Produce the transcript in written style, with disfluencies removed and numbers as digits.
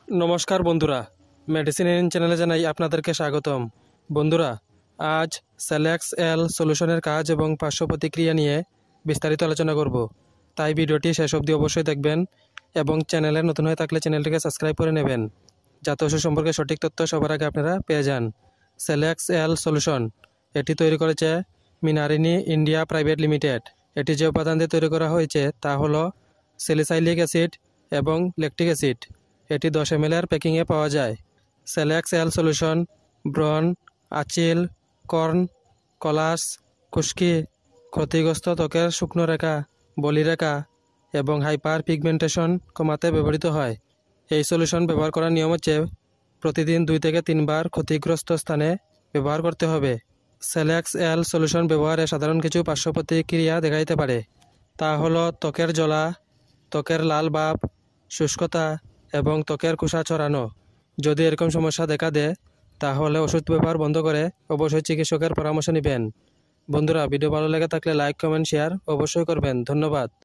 নমস্কার বন্ধুরা, medicine in চ্যানেলে জানাই আপনাদেরকে স্বাগতম। বন্ধুরা, আজ সেলেক্স এল সলিউশনের কাজ এবং পার্শ্ব প্রতিক্রিয়া নিয়ে বিস্তারিত আলোচনা করব, তাই ভিডিওটি শেষ অবধি অবশ্যই দেখবেন এবং চ্যানেলে নতুন হয়ে থাকলে চ্যানেলটিকে সাবস্ক্রাইব করে নেবেন, যাতে ওষুধ সম্পর্কে সঠিক তথ্য সবার আগে আপনারা পেয়ে যান। সেলেক্স এল সলিউশন এটি তৈরি করেছে মিনারিনি ইন্ডিয়া প্রাইভেট লিমিটেড। এটি যে উপাদান দিয়ে তৈরি করা হয়েছে তা হলো স্যালিসাইলিক অ্যাসিড এবং ল্যাকটিক অ্যাসিড। এটি 10 ml প্যাকিংয়ে পাওয়া যায়। সেলেক্স এল সলিউশন ব্রণ, আঁচিল, কর্ন, কলাস, খুশকি, ক্ষতিগ্রস্ত ত্বকের শুকনো রেখা, বলিরেখা এবং হাইপার পিগমেন্টেশন কমাতে ব্যবহৃত হয়। এই সলিউশন ব্যবহার করার নিয়ম হচ্ছে প্রতিদিন 2 থেকে 3 বার ক্ষতিগ্রস্ত স্থানে ব্যবহার করতে হবে। সেলেক্স এল সলিউশন ব্যবহারে সাধারণ কিছু পার্শ্ব প্রতিক্রিয়া দেখা দিতে পারে। তা হলো ত্বকের জ্বলা, ত্বকের লাল ভাব, শুষ্কতা এবং ত্বকের খোসা ছড়ানো। যদি এরকম সমস্যা দেখা দেয় তাহলে ওষুধ ব্যবহার বন্ধ করে অবশ্যই চিকিৎসকের পরামর্শ নেবেন। বন্ধুরা, ভিডিও ভালো লেগে থাকলে লাইক, কমেন্ট, শেয়ার অবশ্যই করবেন। ধন্যবাদ।